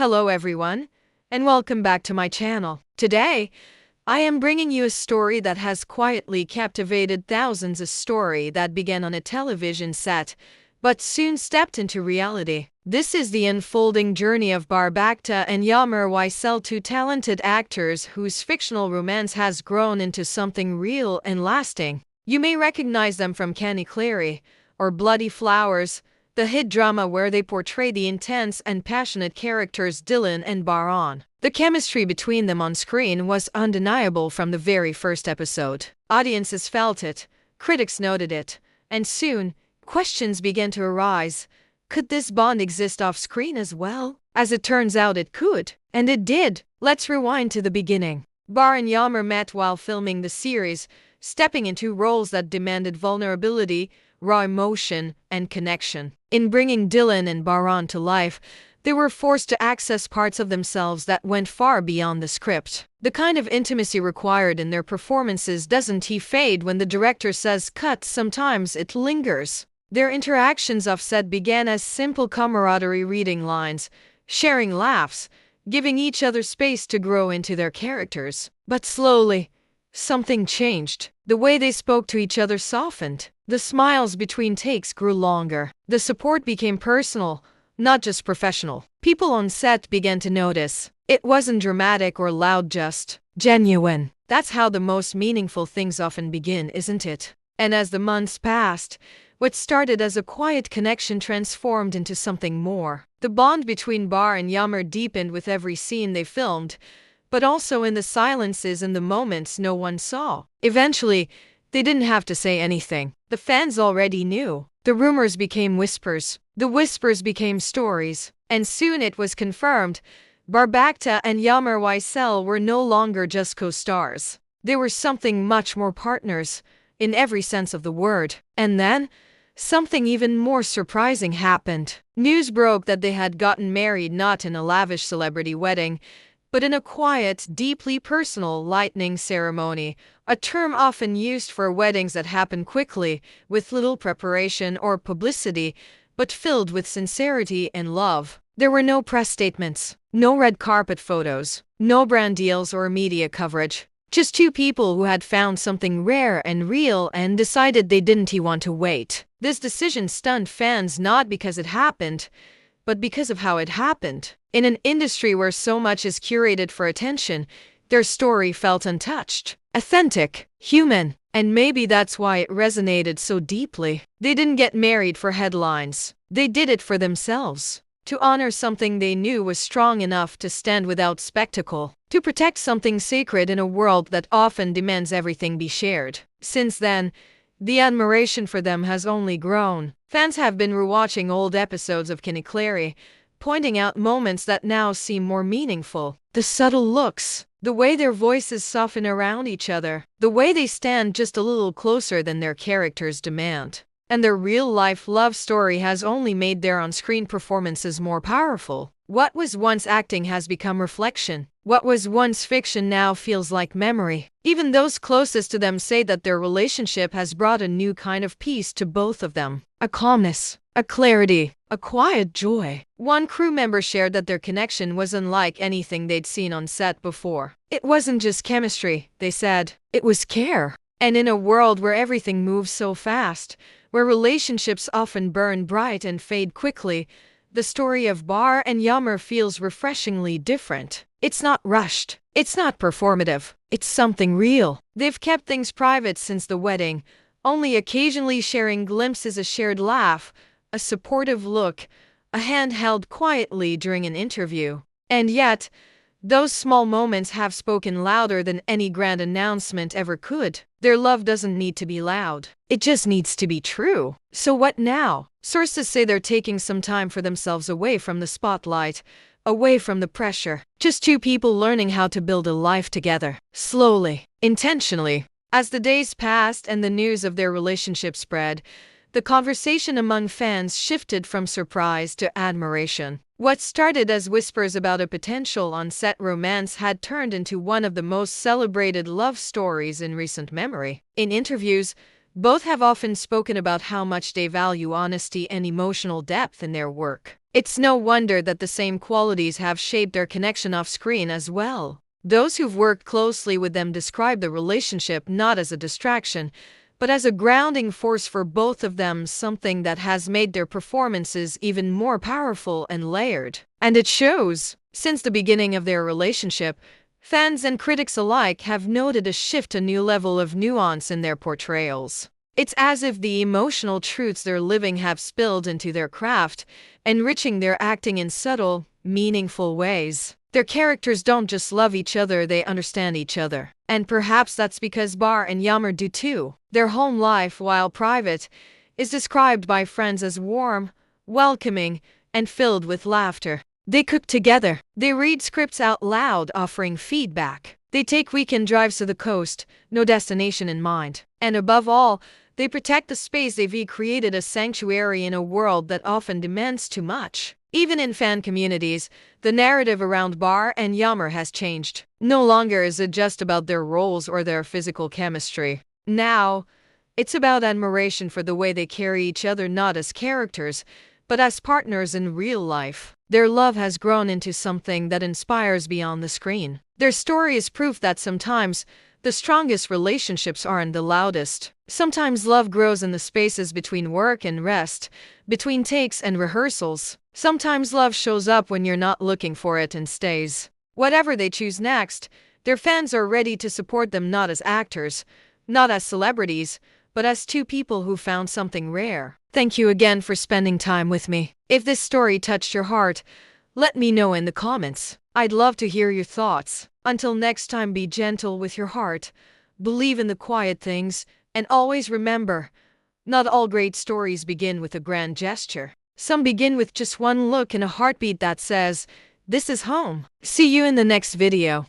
Hello everyone, and welcome back to my channel. Today, I am bringing you a story that has quietly captivated thousands. A story that began on a television set, but soon stepped into reality. This is the unfolding journey of Barbacta and Yammer Ysel, two talented actors whose fictional romance has grown into something real and lasting. You may recognize them from Kenikleri or Bloody Flowers, the hit drama where they portray the intense and passionate characters Dylan and Baran. The chemistry between them on screen was undeniable from the very first episode. Audiences felt it, critics noted it, and soon, questions began to arise. Could this bond exist off-screen as well? As it turns out, it could. And it did. Let's rewind to the beginning. Bar and Yammer met while filming the series, stepping into roles that demanded vulnerability, raw emotion, and connection. In bringing Dylan and Baran to life, they were forced to access parts of themselves that went far beyond the script. The kind of intimacy required in their performances doesn't fade when the director says cut, sometimes it lingers. Their interactions off-set began as simple camaraderie, reading lines, sharing laughs, giving each other space to grow into their characters. But slowly, something changed. The way they spoke to each other softened. The smiles between takes grew longer. The support became personal, not just professional. People on set began to notice. It wasn't dramatic or loud, just genuine. That's how the most meaningful things often begin, isn't it? And as the months passed, what started as a quiet connection transformed into something more. The bond between Bar and Yammer deepened with every scene they filmed, but also in the silences and the moments no one saw. Eventually, they didn't have to say anything. The fans already knew. The rumors became whispers. The whispers became stories. And soon it was confirmed. Barbacta and Yammer Ysel were no longer just co-stars. They were something much more, partners, in every sense of the word. And then, something even more surprising happened. News broke that they had gotten married, not in a lavish celebrity wedding, but in a quiet, deeply personal lightning ceremony, a term often used for weddings that happen quickly, with little preparation or publicity, but filled with sincerity and love. There were no press statements, no red carpet photos, no brand deals or media coverage. Just two people who had found something rare and real and decided they didn't want to wait. This decision stunned fans not because it happened, but because of how it happened. In an industry where so much is curated for attention, their story felt untouched, authentic, human, and maybe that's why it resonated so deeply. They didn't get married for headlines. They did it for themselves, to honor something they knew was strong enough to stand without spectacle, to protect something sacred in a world that often demands everything be shared. Since then, the admiration for them has only grown. Fans have been rewatching old episodes of Kenikleri, pointing out moments that now seem more meaningful. The subtle looks, the way their voices soften around each other, the way they stand just a little closer than their characters demand. And their real-life love story has only made their on-screen performances more powerful. What was once acting has become reflection. What was once fiction now feels like memory. Even those closest to them say that their relationship has brought a new kind of peace to both of them. A calmness, a clarity, a quiet joy. One crew member shared that their connection was unlike anything they'd seen on set before. It wasn't just chemistry, they said. It was care. And in a world where everything moves so fast, where relationships often burn bright and fade quickly, the story of Bar and Yammer feels refreshingly different. It's not rushed. It's not performative. It's something real. They've kept things private since the wedding, only occasionally sharing glimpses, a shared laugh, a supportive look, a hand held quietly during an interview. And yet, those small moments have spoken louder than any grand announcement ever could. Their love doesn't need to be loud. It just needs to be true. So what now? Sources say they're taking some time for themselves, away from the spotlight, away from the pressure. Just two people learning how to build a life together. Slowly, intentionally. As the days passed and the news of their relationship spread, the conversation among fans shifted from surprise to admiration. What started as whispers about a potential on-set romance had turned into one of the most celebrated love stories in recent memory. In interviews, both have often spoken about how much they value honesty and emotional depth in their work. It's no wonder that the same qualities have shaped their connection off screen as well. Those who've worked closely with them describe the relationship not as a distraction, but as a grounding force for both of them, something that has made their performances even more powerful and layered. And it shows. Since the beginning of their relationship, fans and critics alike have noted a shift, a new level of nuance in their portrayals. It's as if the emotional truths they're living have spilled into their craft, enriching their acting in subtle, meaningful ways. Their characters don't just love each other, they understand each other. And perhaps that's because Bar and Yammer do too. Their home life, while private, is described by friends as warm, welcoming, and filled with laughter. They cook together. They read scripts out loud, offering feedback. They take weekend drives to the coast, no destination in mind. And above all, they protect the space they've created, a sanctuary in a world that often demands too much. Even in fan communities, the narrative around Bar and Yammer has changed. No longer is it just about their roles or their physical chemistry. Now, it's about admiration for the way they carry each other, not as characters, but as partners in real life. Their love has grown into something that inspires beyond the screen. Their story is proof that sometimes the strongest relationships aren't the loudest. Sometimes love grows in the spaces between work and rest, between takes and rehearsals. Sometimes love shows up when you're not looking for it and stays. Whatever they choose next, their fans are ready to support them, not as actors, not as celebrities, but as two people who found something rare. Thank you again for spending time with me. If this story touched your heart, let me know in the comments. I'd love to hear your thoughts. Until next time, be gentle with your heart, believe in the quiet things, and always remember, not all great stories begin with a grand gesture. Some begin with just one look and a heartbeat that says, "This is home." See you in the next video.